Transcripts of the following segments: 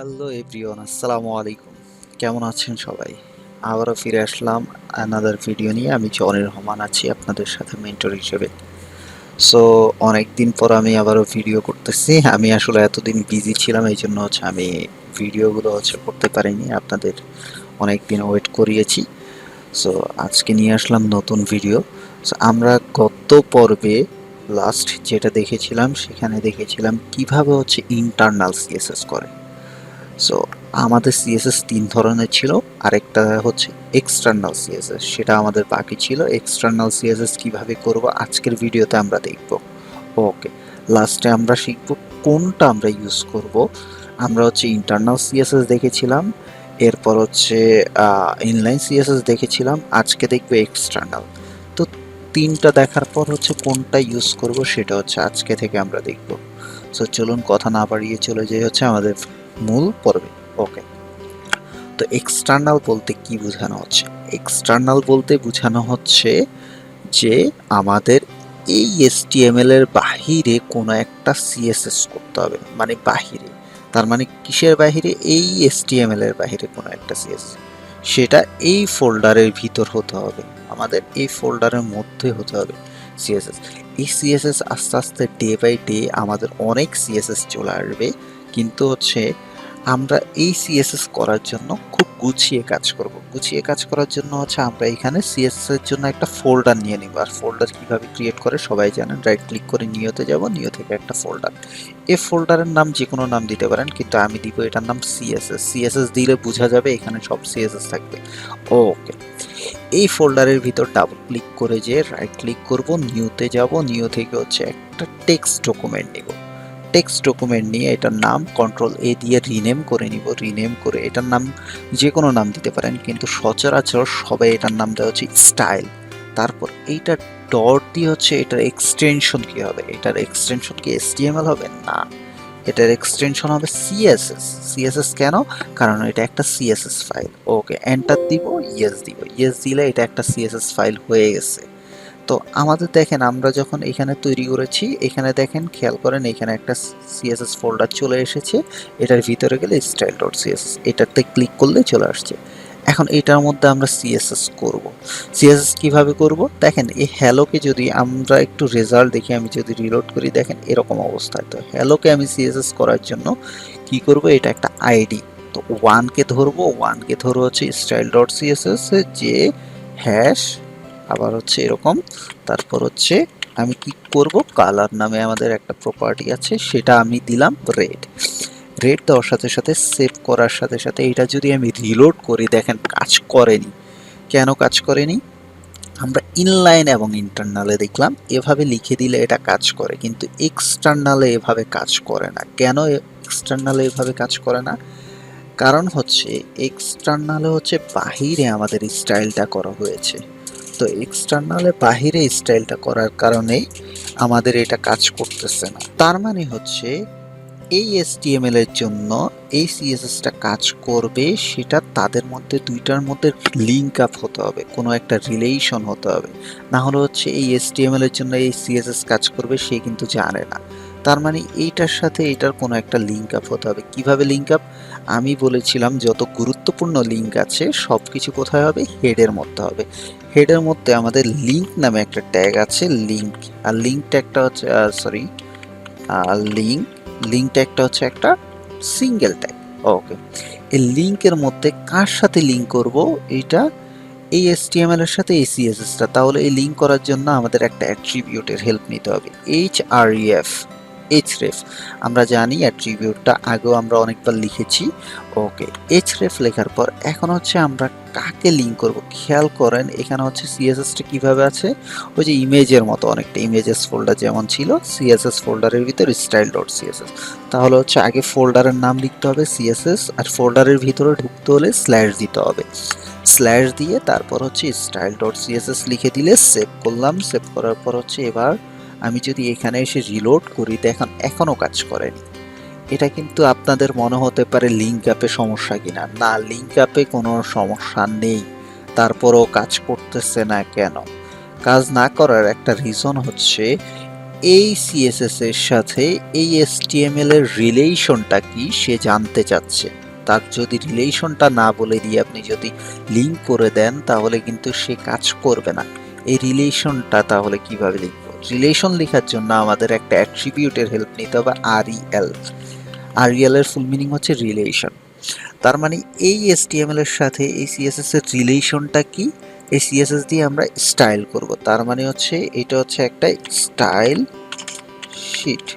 Hello everyone, আসসালামু আলাইকুম। কেমন আছেন সবাই? আবারও ফিরে আসলাম আনাদার ভিডিও নিয়ে। আমি জনির রহমান আছি আপনাদের সাথে মেন্টর হিসেবে। সো অনেকদিন পর আমি আবারও ভিডিও করতেছি। আমি আসলে এতদিন বিজি ছিলাম, এই জন্য আমি ভিডিওগুলো করতে পারিনি, আপনাদের অনেকদিন ওয়েট করিয়েছি। সো আজকে নিয়ে আসলাম নতুন ভিডিও। সো আমরা গত পর্বে লাস্ট যেটা দেখেছিলাম, সেখানে দেখেছিলাম কিভাবে ইন্টারনাল সিএসএস করে। সো আমাদের সিএসএস ৩ ধরনের ছিল। আরেকটা হচ্ছে এক্সটার্নাল সিএসএস, সেটা আমাদের বাকি ছিল। এক্সটার্নাল সিএসএস কিভাবে করব আজকের ভিডিওতে আমরা দেখব। ওকে, লাস্টে আমরা শিখব কোনটা আমরা ইউজ করব। আমরা ইন্টারনাল সিএসএস দেখেছিলাম, এরপর ইনলাইন সিএসএস দেখেছিলাম, আজকে দেখব এক্সটার্নাল। তো তিনটা দেখার পর কোনটা ইউজ করব সেটা আজকে থেকে আমরা দেখব। সো চলুন কথা না বাড়িয়ে চলে যাই আমাদের মূল পর্বে। ওকে, তো এক্সটার্নাল বলতে কি বোঝানো হচ্ছে? এক্সটার্নাল বলতে বোঝানো হচ্ছে যে আমাদের এই এসটিএমএল এর বাহিরে কোনো একটা সিএসএস করতে হবে। মানে বাহিরে, তার মানে কিসের বাহিরে? এই এসটিএমএল এর বাহিরে কোনো একটা সিএসএস, সেটা এই ফোল্ডারের ভিতর হতে হবে, আমাদের এই ফোল্ডারের মধ্যে হতে হবে সিএসএস। এই সিএসএস আস্তে আস্তে ডে বাই ডে আমাদের অনেক সিএসএস চলে আসবে, কিন্তু আমরা এই সিএসএস করার জন্য খুব গুছিয়ে কাজ করব। গুছিয়ে কাজ করার জন্য আমরা এখানে সিএসএস এর জন্য একটা ফোল্ডার নিয়ে নিব। আর ফোল্ডার কিভাবে ক্রিয়েট করে সবাই জানেন। রাইট ক্লিক করে নিউতে যাব, নিউ থেকে একটা ফোল্ডার। এই ফোল্ডারের নাম যে কোনো নাম দিতে পারেন, কিন্তু আমি দিব এটার নাম সিএসএস। সিএসএস দিলে বোঝা যাবে এখানে সব সিএসএস থাকবে। ওকে, এই ফোল্ডারের ভিতর ডাবল ক্লিক করে যে রাইট ক্লিক করব, নিউতে যাব, নিউ থেকে একটা টেক্সট ডকুমেন্ট নিব। টেক্সট ডকুমেন্ট নিয়ে এটার নাম কন্ট্রোল এ দিয়ে রিনেম করে নিব। রিনেম করে এটার নাম যে কোনো নাম দিতে পারেন, কিন্তু সচরাচর সবাই এটার নাম দেওয়া স্টাইল। তারপর এইটা ডট দিয়ে এটার এক্সটেনশন কি হবে? এটার এক্সটেনশন কি এসটিএমএল হবে? না, এটার এক্সটেনশন হবে সিএসএস। সিএসএস কেন? কারণ এটা একটা সিএসএস ফাইল। ওকে, এন্টার দিব, ইয়েস দিব। ইয়েস দিলে এটা একটা সিএসএস ফাইল হয়ে গেছে। তো আমাদের দেখেন, আমরা যখন এখানে তৈরি করেছি, এখানে দেখেন, খেয়াল করেন, এখানে একটা সিএসএস ফোল্ডার চলে এসেছে। এটার ভিতরে গেলে স্টাইল ডট সিএসএস, এটাতে ক্লিক করলে চলে আসছে। এখন এটার মধ্যে আমরা সিএসএস করব। সিএসএস কিভাবে করব? দেখেন, এই হ্যালোকে যদি আমরা একটু রেজাল্ট দেখি, আমি যদি রিলোড করি, দেখেন এরকম অবস্থায়। তো হ্যালোকে আমি সিএসএস করার জন্য কি করব? এটা একটা আইডি। তো ওয়ানকে ধরবো, ওয়ানকে ধরো স্টাইল ডট সিএসএস যে হ্যাশ, আবার এরকম। তারপর আমি কি করব? কালার নামে আমাদের একটা প্রপার্টি আছে, সেটা আমি দিলাম রেড। রেড দেওয়ার সাথে সাথে, সেভ করার সাথে সাথে, এটা যদি আমি রিলোড করি, দেখেন কাজ করেনি। কেন কাজ করেনি? আমরা ইনলাইন এবং ইন্টারনালে দেখলাম এভাবে লিখে দিলে এটা কাজ করে, কিন্তু এক্সটার্নালে এভাবে কাজ করে না। কেন এক্সটার্নালে এভাবে কাজ করে না? কারণ এক্সটার্নালে বাহিরে আমাদের স্টাইলটা করা হয়েছে। তো এক্সটার্নালে বাহিরে স্টাইলটা করার কারণেই আমাদের এটা কাজ করতেছে না। তার মানে এই এসটিএমএল এর জন্য এই সিএসএসটা কাজ করবে, সেটা তাদের মধ্যে দুইটার মধ্যে লিঙ্ক আপ হতে হবে, কোনো একটা রিলেশন হতে হবে। না হলে এই এসটিএমএল এর জন্য এই সিএসএস কাজ করবে সে কিন্তু জানে না। তার মানে এইটার সাথে এটার কোনো একটা লিঙ্ক আপ হতে হবে। কিভাবে লিঙ্ক আপ? আমি বলেছিলাম যত গুরুত্বপূর্ণ লিঙ্ক আছে সবকিছু কোথায় হবে? হেডের মধ্যে হবে। হেডের মধ্যে আমাদের লিঙ্ক নামে একটা ট্যাগ আছে, লিঙ্ক। আর লিঙ্ক ট্যাগটা সরি লিঙ্ক লিঙ্ক ট্যাগটা একটা সিঙ্গেল ট্যাগ। ওকে, এই লিঙ্কের মধ্যে কার সাথে লিঙ্ক করব? এটা এই এসটিএমএল এর সাথে এই সিএসএসটা। তাহলে এই লিঙ্ক করার জন্য আমাদের একটা অ্যাট্রিবিউটের হেল্প নিতে হবে, এইচআরইএফ। এইচরেফ আমরা জানি, অ্যাট্রিবিউটটা আগেও আমরা অনেকবার লিখেছি। ওকে, এইচরেফ লেখার পর এখন আমরা কাকে লিঙ্ক করব? খেয়াল করেন এখানে সিএসএসটা কিভাবে আছে, ওই যে ইমেজের মতো, অনেকটা ইমেজেস ফোল্ডার যেমন ছিল, সিএসএস ফোল্ডারের ভিতর স্টাইল ডট সিএসএস। তাহলে আগে ফোল্ডারের নাম লিখতে হবে সিএসএস, আর ফোল্ডারের ভিতরে ঢুকতে হলে স্ল্যাশ দিতে হবে। স্ল্যাশ দিয়ে তারপর স্টাইল ডট সিএসএস লিখে দিলে সেভ করলাম। সেভ করার পর এবার আমি যদি এখানে এসে রিলোড করি, দেখেন এখনো কাজ করেনি। এটা কিন্তু আপনাদের মনে হতে পারে লিঙ্ক আপে সমস্যা কিনা। না, লিঙ্ক আপে কোনো সমস্যা নেই, তারপরও কাজ করতেছে না। কেন কাজ না করার একটা রিজন এই সিএসএস এর সাথে এই এসটিএমএল এর রিলেশনটা কি সে জানতে চাচ্ছে। তার যদি রিলেশনটা না বলে দিয়ে আপনি যদি লিঙ্ক করে দেন তাহলে কিন্তু সে কাজ করবে না। এই রিলেশনটা তাহলে কিভাবে লিখব? রিলেশন লেখার জন্য আমাদের একটা অ্যাট্রিবিউটের হেল্প নিতে হবে, আরইএল। আরইএল এর ফুল মিনিং হচ্ছে রিলেশন। তার মানে এই এসটিএমএল এর সাথে এই সিএসএস এর রিলেশনটা কি? এই সিএসএস দিয়ে আমরা স্টাইল করব। তার মানে হচ্ছে এটা হচ্ছে একটা স্টাইল শিট।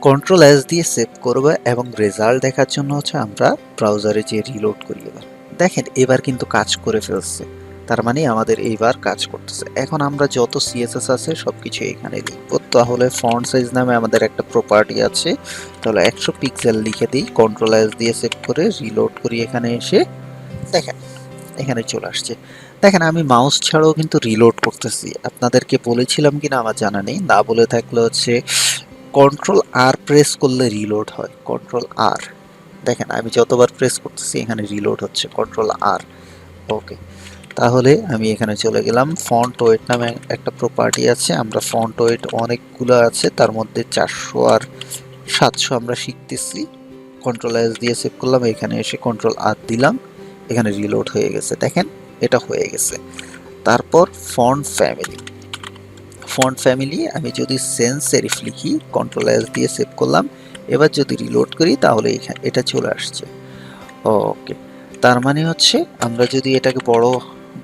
কন্ট্রোল এস দিয়ে সেভ করব এবং রেজাল্ট দেখার জন্য হচ্ছে আমরা ব্রাউজারে যে রিলোড করি। এবার দেখেন এবার কিন্তু কাজ করে ফেলছে। তার মানে আমাদের এইবার কাজ করতেছে। এখন আমরা যত সিএসএস আছে সবকিছু এখানে লিখব। তাহলে ফন্ট সাইজ নামে আমাদের একটা প্রপার্টি আছে, তাহলে 100 পিক্সেল লিখে দিই, কন্ট্রোল এস দিয়ে সেভ করে রিলোড করি। এখানে এসে দেখেন এখানে চলে আসছে। দেখেন আমি মাউস ছাড়াও কিন্তু রিলোড করতেছি। আপনাদেরকে বলেছিলাম কিনা আমার জানা নেই, না বলে থাকলে হচ্ছে কন্ট্রোল আর প্রেস করলে রিলোড হয়। কন্ট্রোল আর, দেখেন আমি যতবার প্রেস করতেছি এখানে রিলোড হচ্ছে, কন্ট্রোল আর। ওকে, তাহলে আমি এখানে চলে গেলাম। ফন্ট ওয়েট নামে একটা প্রপার্টি আছে, আমরা ফন্ট ওয়েট অনেকগুলো আছে, তার মধ্যে 400 আর 700 আমরা শিখতেছি। কন্ট্রোল এস দিয়ে সেভ করলাম, এখানে এসে কন্ট্রোল আর দিলাম, এখানে রিলোড হয়ে গেছে। দেখেন এটা হয়ে গেছে। তারপর ফন্ট ফ্যামিলি, ফন্ট ফ্যামিলি আমি যদি সেন্স সেরিফ লিখি, কন্ট্রোল এস দিয়ে সেভ করলাম, এবার যদি রিলোড করি তাহলে এটা চলে আসছে। ওকে, তার মানে হচ্ছে আমরা যদি এটাকে বড়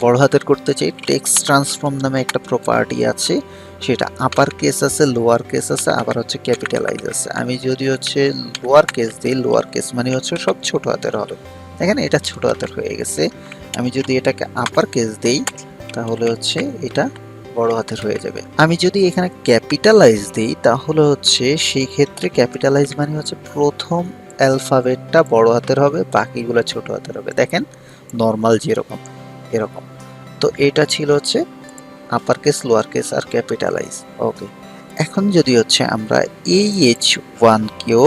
বড় হাতের করতে চাই, টেক্সট ট্রান্সফর্ম নামে একটা প্রপার্টি আছে, সেটা আপার কেস আছে, লোয়ার কেস আছে, আবার হচ্ছে ক্যাপিটালাইজ আছে। আমি যদি হচ্ছে লোয়ার কেস দিই, লোয়ার কেস মানে হচ্ছে সব ছোট হাতের হবে। দেখেন এটা ছোট হাতের হয়ে গেছে। আমি যদি এটাকে আপার কেস দেই তাহলে হচ্ছে এটা বড় হাতের হয়ে যাবে। আমি যদি এখানে ক্যাপিটালাইজ দিই তাহলে হচ্ছে সেই ক্ষেত্রে ক্যাপিটালাইজ মানে হচ্ছে প্রথম অ্যালফাবেটটা বড় হাতের হবে, বাকিগুলো ছোট হাতের হবে। দেখেন নর্মাল যেরকম এরকম। তো এটা ছিল হচ্ছে আপার কেস, লোয়ার কেস আর ক্যাপিটালাইজ। ওকে, এখন যদি হচ্ছে আমরা এই H1 কেও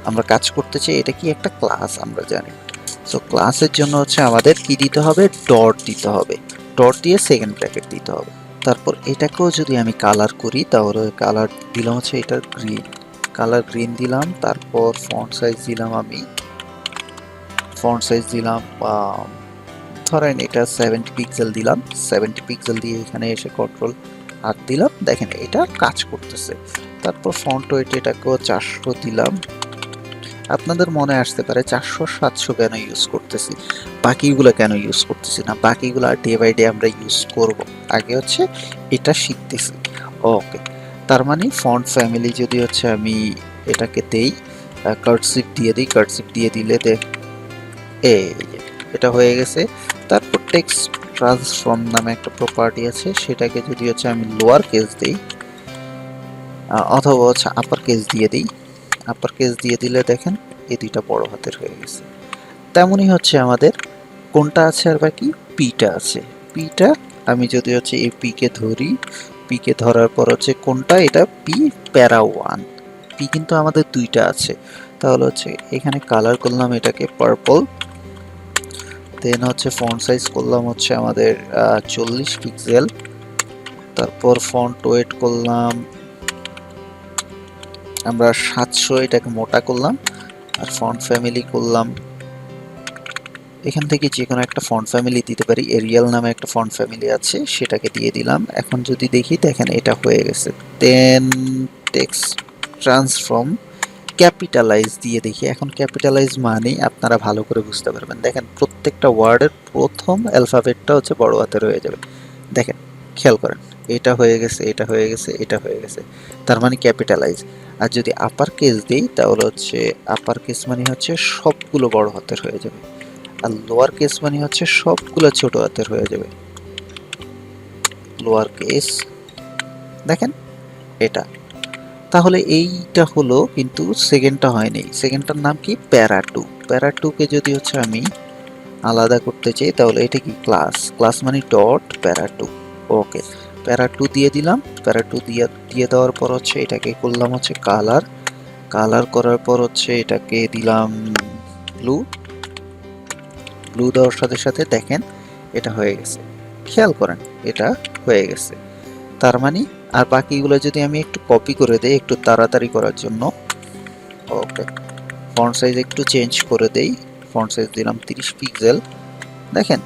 আমরা কাজ করতে চাই, এটা কি একটা ক্লাস আমরা জানি। সো ক্লাসের জন্য হচ্ছে আমাদের কি দিতে হবে, ডট দিতে হবে, ডট দিয়ে সেকেন্ড ব্র্যাকেট দিতে হবে। তারপর এটাকেও যদি আমি কালার করি তাহলে কালার দিলাম হচ্ছে এটা গ্রিন, কালার গ্রিন দিলাম। তারপর ফন্ট সাইজ দিলাম, আমি ফন্ট সাইজ দিলাম ধরেন এটা 70 পিক্সেল দিলাম, 70 পিক্সেল দিয়ে এখানে এসে কন্ট্রোল আর দিলাম। দেখেন এটা কাজ করতেছে। তারপর ফন্ট ওয়েট এটাকেও 400 দিলাম। আপনাদের মনে আসতে পারে 400 700 কেন ইউজ করতেছি, বাকিগুলো কেন ইউজ করতেছি না? বাকিগুলো ডে বাই ডে আমরা ইউজ করব, আগে হচ্ছে এটা শিখতেছি। ওকে, তার মানে ফন্ট ফ্যামিলি যদি হচ্ছে আমি এটাকে দেই, কার্সিভ দিয়ে দিই, কার্সিভ দিয়ে দিলে এই যে এটা হয়ে গেছে। তারপর টেক্সট ট্রান্সফর্ম নামে একটা প্রপার্টি আছে, সেটাকে যদি হচ্ছে আমি লোয়ার কেস দিই অথবা হচ্ছে আপার কেস দিয়ে দিই, আপার কেস দিয়ে দিলে দেখেন এই দুইটা বড় হাতের হয়ে গেছে। তেমনই হচ্ছে আমাদের কোনটা আছে আর বাকি পিটা আছে। পিটা আমি যদি হচ্ছে এই পি কে ধরি, পি কে ধরার পর হচ্ছে কোনটা, এটা পি প্যারা 1। পি কিন্তু আমাদের দুইটা আছে, তাহলে হচ্ছে এখানে কালার করলাম এটাকে পার্পল, দেন হচ্ছে ফন্ট সাইজ করলাম হচ্ছে আমাদের 40 পিক্সেল। তারপর ফন্ট ওয়েট করলাম আমরা 700, এটাকে মোটা করলাম। আর ফন্ট ফ্যামিলি করলাম, এখান থেকে যে কোনো একটা ফন্ট ফ্যামিলি দিতে পারি, এরিয়াল নামে একটা ফন্ট ফ্যামিলি আছে, সেটাকে দিয়ে দিলাম। এখন যদি দেখি দেখেন এটা হয়ে গেছে। দেন টেক্সট ট্রান্সফর্ম ক্যাপিটালাইজ দিয়ে দেখি। এখন ক্যাপিটালাইজ মানে আপনারা ভালো করে বুঝতে পারবেন, দেখেন প্রত্যেকটা ওয়ার্ডের প্রথম অ্যালফাবেটটা হচ্ছে বড় হাতের হয়ে যাবে। দেখেন খেয়াল করেন, এটা হয়ে গেছে, এটা হয়ে গেছে, এটা হয়ে গেছে, তার মানে ক্যাপিটালাইজ। আর যদি আপার কেস দিই তাহলে হচ্ছে আপার কেস মানে হচ্ছে সবগুলো বড় হাতের হয়ে যাবে, আর লোয়ার কেস মানে হচ্ছে সবগুলো ছোট হাতের হয়ে যাবে। লোয়ার কেস দেখেন এটা। তাহলে এইটা হলো, কিন্তু সেকেন্ডটা হয়নি। সেকেন্ডটার নাম কি, প্যারা 2। প্যারা 2 কে যদি হচ্ছে আমি আলাদা করতে চাই তাহলে এটা কি ক্লাস, ক্লাস মানে ডট প্যারা 2। ওকে, প্যারা 2 দিয়ে দিলাম। প্যারা 2 দিয়ে দেওয়ার পর হচ্ছে এটাকে করলাম হচ্ছে কালার, কালার করার পর হচ্ছে এটাকে দিলাম ব্লু, ব্লু দেওয়ার সাথে সাথে দেখেন এটা হয়ে গেছে। খেয়াল করেন এটা হয়ে গেছে। তার মানে আর বাকিগুলো যদি আমি একটু কপি করে দেই একটু তাড়াতাড়ি করার জন্য, ওকে, ফন্ট সাইজ একটু চেঞ্জ করে দেই, ফন্ট সাইজ দিলাম 30 পিক্সেল। দেখেন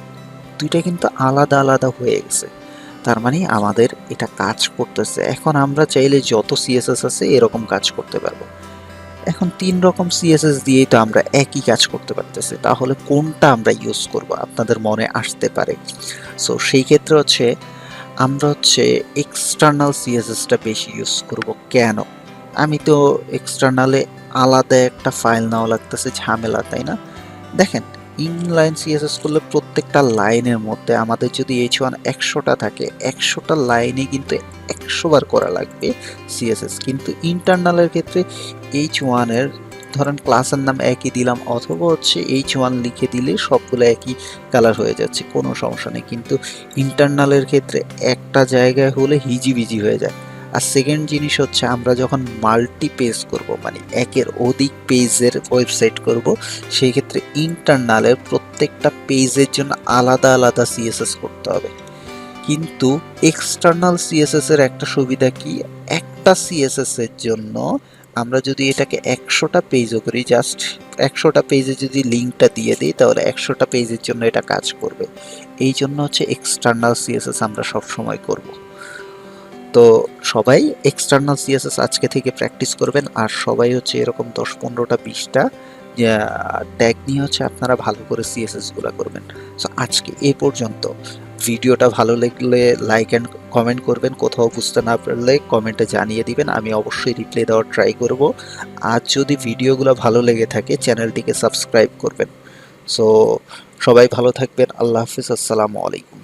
দুইটা কিন্তু আলাদা আলাদা হয়ে গেছে, তার মানে আমাদের এটা কাজ করতেছে। এখন আমরা চাইলে যত সিএসএস আছে এরকম কাজ করতে পারবো। এখন ৩ রকম সিএসএস দিয়েই তো আমরা একই কাজ করতে পারতেছি, তাহলে কোনটা আমরা ইউজ করব আপনাদের মনে আসতে পারে। সো সেই ক্ষেত্রে হচ্ছে আমরা হচ্ছে এক্সটার্নাল সিএসএসটা বেশি ইউজ করব। কেন? আমি তো এক্সটার্নালে আলাদা একটা ফাইল নেওয়া লাগতেছে, ঝামেলা, তাই না? দেখেন ইনলাইন সিএসএস করলে প্রত্যেকটা লাইনের মধ্যে আমাদের যদি H1 100টা থাকে, 100টা লাইনে কিন্তু 100 বার করা লাগবে সিএসএস। কিন্তু ইন্টারনালের ক্ষেত্রে H1 এর ধরেন ক্লাসের নাম একই দিলাম অথবা হচ্ছে H1 লিখে দিলে সবগুলো একই কালার হয়ে যাচ্ছে, কোনো সমস্যা নেই। কিন্তু ইন্টারনালের ক্ষেত্রে একটা জায়গায় হলে হিজিবিজি হয়ে যায়। আর সেকেন্ড জিনিস হচ্ছে আমরা যখন মাল্টি পেজ করব, মানে একের অধিক পেজের ওয়েবসাইট করব, সেই ক্ষেত্রে ইন্টারনালের প্রত্যেকটা পেজের জন্য আলাদা আলাদা সিএসএস করতে হবে। কিন্তু এক্সটার্নাল সিএসএস এর একটা সুবিধা কি, একটা সিএসএস এর জন্য আমরা যদি এটাকে 100টা পেজও করি, জাস্ট 100টা পেজে যদি লিঙ্কটা দিয়ে দিই তাহলে 100টা পেজের জন্য এটা কাজ করবে। এই জন্য হচ্ছে এক্সটার্নাল সিএসএস আমরা সব সময় করব। তো সবাই এক্সটার্নাল সিএসএস আজকে থেকে প্র্যাকটিস করবেন, আর সবাই হচ্ছে এরকম 10-15টা 20টা ট্যাগ নিয়ে হচ্ছে আপনারা ভালো করে সিএসএস গুলা করবেন। সো আজকে এ পর্যন্ত। ভিডিওটা ভালো লাগলে লাইক অ্যান্ড কমেন্ট করবেন, কোথাও বুঝতে না পারলে কমেন্টে জানিয়ে দিবেন, আমি অবশ্যই রিপ্লাই দেওয়ার ট্রাই করব। আর যদি ভিডিওগুলো ভালো লেগে থাকে চ্যানেলটিকে সাবস্ক্রাইব করবেন। সো সবাই ভালো থাকবেন, আল্লাহ হাফিজ, আসসালামু আলাইকুম।